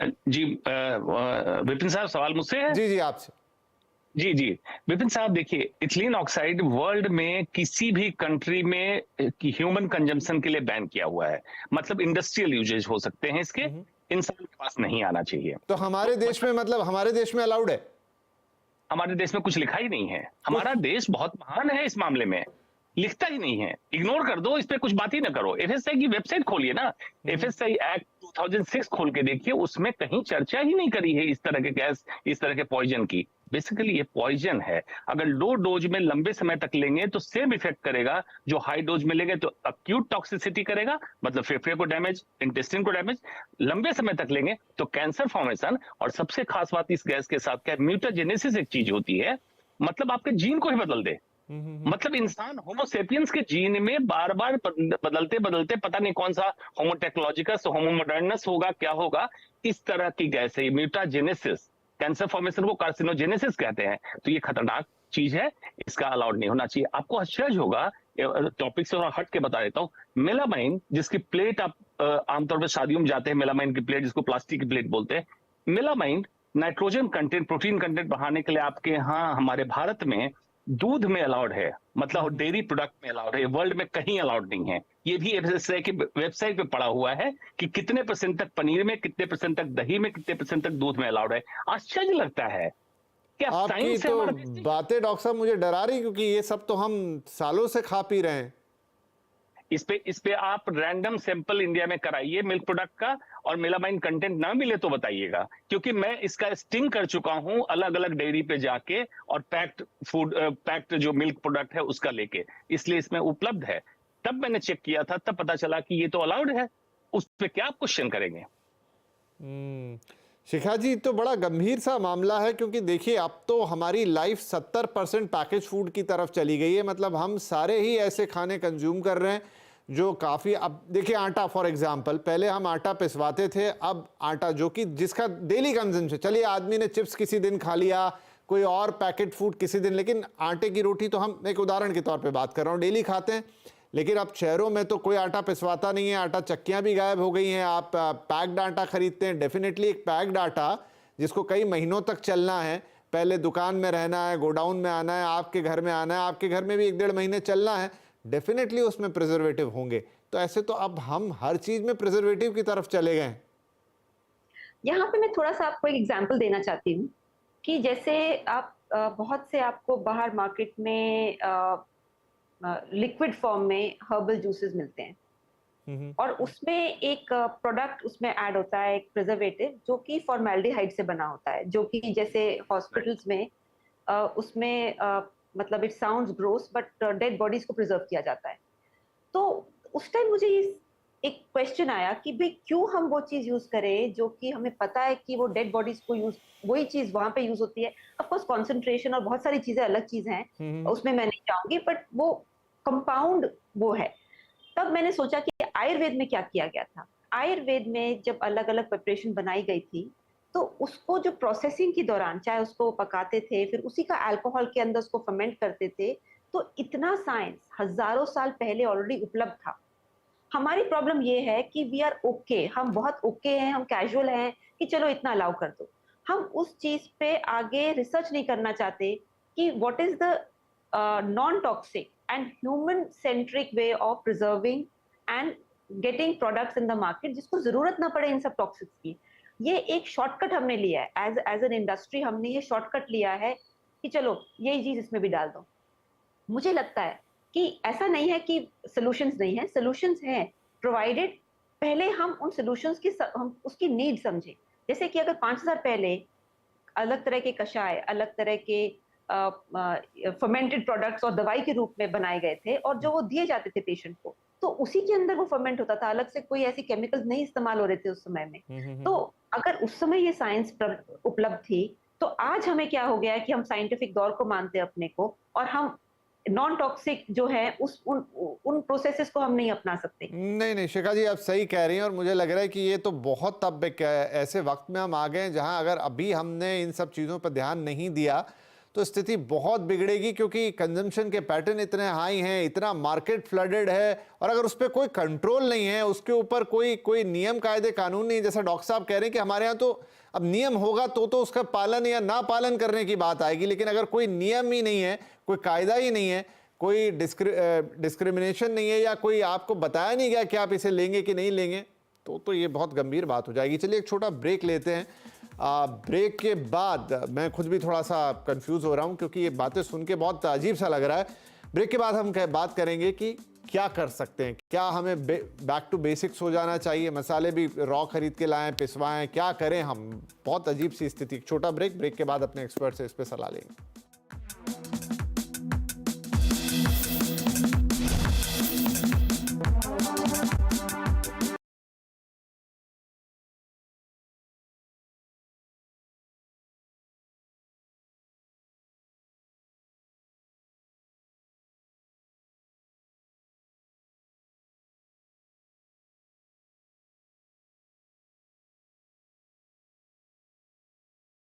जी विपिन साहब, सवाल मुझसे है? जी, जी, आपसे। जी, जी। विपिन साहब देखिए, इथिलीन ऑक्साइड वर्ल्ड में किसी भी कंट्री में ह्यूमन कंजम्पशन के लिए बैन किया हुआ है। मतलब इंडस्ट्रियल यूजेज हो सकते हैं इसके, हुँ, हुँ। इंसान के पास नहीं आना चाहिए। तो हमारे तो देश मतलब में, मतलब हमारे देश में अलाउड है? हमारे देश में कुछ लिखा ही नहीं है। हमारा कुछ देश बहुत महान है इस मामले में, लिखता ही नहीं है। इग्नोर कर दो, इस पे कुछ बात ही ना करो। एफएसआई की वेबसाइट खोलिए ना, हुँ, हुँ। एफएसआई एक्ट 2006 खोल के देखिए, उसमें कहीं चर्चा ही नहीं करी है इस तरह के गैस, इस तरह के पॉइजन की। बेसिकली ये पॉइजन है। अगर लो डोज में लंबे समय तक लेंगे तो सेम इफेक्ट करेगा, जो हाई डोज में लेंगे तो अक्यूट टॉक्सिसिटी करेगा, मतलब फेफड़े को डैमेज, इंटेस्टाइन को डैमेज। लंबे समय तक लेंगे तो कैंसर फॉर्मेशन, और सबसे खास बात इस गैस के साथ क्या, म्यूटाजेनेसिस एक चीज होती है, मतलब आपके जीन को ही बदल दे। हुँ, हुँ, हुँ। मतलब इंसान होमोसेपियंस के जीन में बार बार बदलते बदलते पता नहीं कौन सा होमोटेक्नोलॉजिकस होमोमोडर्नस होगा, क्या होगा। इस तरह की गैस है म्यूटाजेनेसिस। कैंसर फॉर्मेशन को कार्सिनोजेनेसिस कहते हैं। तो ये खतरनाक चीज है, इसका अलाउड नहीं होना चाहिए। आपको आश्चर्य होगा, टॉपिक से थोड़ा हट के बता देता हूँ। मेलामाइन जिसकी प्लेट आप आमतौर पर शादियों में जाते हैं, मेलामाइन की प्लेट जिसको प्लास्टिक की प्लेट बोलते हैं। Melamine nitrogen content, protein content बढ़ाने के लिए आपके यहाँ हमारे भारत में दूध में अलाउड है, हुँ, मतलब हुँ। डेयरी प्रोडक्ट में अलाउड है, वर्ल्ड में कहीं अलाउड नहीं है। ये भी एफएसएसआई की वेबसाइट पे पड़ा हुआ है कि कितने परसेंट तक पनीर में, कितने परसेंट तक दही में, कितने परसेंट तक दूध में अलाउड है। आश्चर्य लगता है, क्या आपकी साइंस है तो हमारा देश नहीं? बातें डॉक्टर साहब मुझे डरा रही, क्योंकि ये सब तो हम सालों से खा पी रहे हैं। इस पे आप रैंडम सैंपल इंडिया में कराइए मिल्क प्रोडक्ट का, और मेलामाइन कंटेंट ना मिले तो बताइएगा, क्योंकि मैं इसका स्टिंग कर चुका हूं अलग अलग डेयरी पे जाके, और पैक्ड फूड, पैक्ड जो मिल्क प्रोडक्ट है उसका लेके, इसलिए इसमें उपलब्ध है। तब मैंने चेक किया था, तब पता चला कि ये तो अलाउड है। उस पे क्या आप क्वेश्चन करेंगे? हम्म, शिखा जी, तो बड़ा गंभीर सा मामला है, क्योंकि देखिए अब तो हमारी लाइफ 70% पैकेज फूड की तरफ चली गई है। मतलब हम सारे ही ऐसे खाने कंज्यूम कर रहे हैं जो काफ़ी, अब देखिए आटा फॉर एग्जांपल, पहले हम आटा पिसवाते थे, अब आटा जो कि जिसका डेली कंजम्पशन, चलिए आदमी ने चिप्स किसी दिन खा लिया, कोई और पैकेट फूड किसी दिन, लेकिन आटे की रोटी तो हम एक उदाहरण के तौर पे बात कर रहा हूँ, डेली खाते हैं। लेकिन अब शहरों में तो कोई आटा पिसवाता नहीं है, आटा चक्कियां भी गायब हो गई हैं। आप पैक्ड आटा खरीदते हैं। डेफिनेटली एक पैक्ड आटा जिसको कई महीनों तक चलना है, पहले दुकान में रहना है, गोडाउन में आना है, आपके घर में आना है, आपके घर में भी 1-1.5 महीने चलना है, डेफिनेटली उसमें प्रिजर्वेटिव होंगे। तो ऐसे तो अब हम हर चीज में प्रिजर्वेटिव की तरफ चले गए हैं। यहाँ पे मैं थोड़ा-सा आपको एक एग्ज़ाम्पल देना चाहती हूँ, कि जैसे आप बहुत से आपको बाहर मार्केट में लिक्विड फॉर्म में हर्बल जूसेस मिलते हैं, हम्म, और उसमें एक प्रोडक्ट उसमें ऐड होता है, एक प्रिजर्वेटिव जो कि फॉर्मेल्डिहाइड से बना होता है, जो कि जैसे हॉस्पिटल्स में उसमें मतलब it sounds gross but dead bodies को प्रिजर्व किया जाता है। तो उस टाइम मुझे ये एक क्वेश्चन आया कि भाई क्यों हम वो चीज यूज करें जो कि हमें पता है कि वो डेड बॉडीज को यूज, वही चीज वहां पे यूज होती है। ऑफ कोर्स कॉन्सेंट्रेशन और बहुत सारी चीजें अलग चीज हैं, हम्म, उसमें मैं नहीं जाऊंगी, बट वो कंपाउंड वो है। तब मैंने सोचा कि आयुर्वेद में क्या किया गया था। आयुर्वेद में जब अलग अलग प्रिपरेशन बनाई गई थी, तो उसको जो प्रोसेसिंग के दौरान, चाहे उसको पकाते थे, फिर उसी का अल्कोहल के अंदर उसको फर्मेंट करते थे, तो इतना साइंस हजारों साल पहले ऑलरेडी उपलब्ध था। हमारी प्रॉब्लम ये है कि वी आर ओके, हम बहुत ओके हैं, हम कैजुअल हैं कि चलो इतना अलाउ कर दो। हम उस चीज पे आगे रिसर्च नहीं करना चाहते कि what is the non toxic and human centric way of preserving and getting products in the market, जिसको जरूरत ना पड़े इन सब टॉक्सिक्स की। ये एक शॉर्टकट हमने लिया है, एज एज एन इंडस्ट्री हमने ये शॉर्टकट लिया है कि चलो यही चीज इसमें भी डाल दो। मुझे लगता है कि ऐसा नहीं है कि सॉल्यूशंस नहीं है, सॉल्यूशंस हैं, प्रोवाइडेड पहले हम उन सॉल्यूशंस की हम उसकी नीड समझे। जैसे कि अगर 5,000 पहले अलग तरह के कषाय, अलग तरह के फर्मेंटेड प्रोडक्ट्स और दवाई के रूप में बनाए गए थे, और जो वो दिए जाते थे पेशेंट को, तो उसी के अंदर वो फर्मेंट होता था, अलग से कोई ऐसी केमिकल्स नहीं इस्तेमाल हो रहे थे उस समय में। तो अगर उस समय ये साइंस उपलब्ध थी, तो आज हमें क्या हो गया है कि हम साइंटिफिक दौर को मानते हैं अपने को, और हम नॉन टॉक्सिक जो है उस उन प्रोसेसेस को हम नहीं अपना सकते। नहीं नहीं शिखा जी, आप सही कह रही हैं, और मुझे लग रहा है कि ये तो बहुत अब एक ऐसे वक्त में हम आ गए हैं जहां अगर अभी हमने इन सब चीज़ों पर ध्यान नहीं दिया तो स्थिति बहुत बिगड़ेगी, क्योंकि कंजम्पशन के पैटर्न इतने हाई हैं, इतना मार्केट फ्लडेड है, और अगर उस पर कोई कंट्रोल नहीं है, उसके ऊपर कोई नियम कायदे कानून नहीं, जैसा डॉक्टर साहब कह रहे हैं कि हमारे यहाँ तो अब नियम होगा तो उसका पालन या ना पालन करने की बात आएगी, लेकिन अगर कोई नियम ही नहीं है, कोई कायदा ही नहीं है, कोई डिस्क्रिमिनेशन नहीं है, या कोई आपको बताया नहीं गया कि आप इसे लेंगे कि नहीं लेंगे, तो ये बहुत गंभीर बात हो जाएगी। चलिए एक छोटा ब्रेक लेते हैं। ब्रेक के बाद मैं खुद भी थोड़ा सा कंफ्यूज हो रहा हूं, क्योंकि ये बातें सुन के बहुत अजीब सा लग रहा है। ब्रेक के बाद हम बात करेंगे कि क्या कर सकते हैं, क्या हमें बैक टू बेसिक्स हो जाना चाहिए, मसाले भी रॉ खरीद के लाएं, पिसवाएं, क्या करें हम। बहुत अजीब सी स्थिति। छोटा ब्रेक के बाद अपने एक्सपर्ट से इस पर सलाह लेंगे।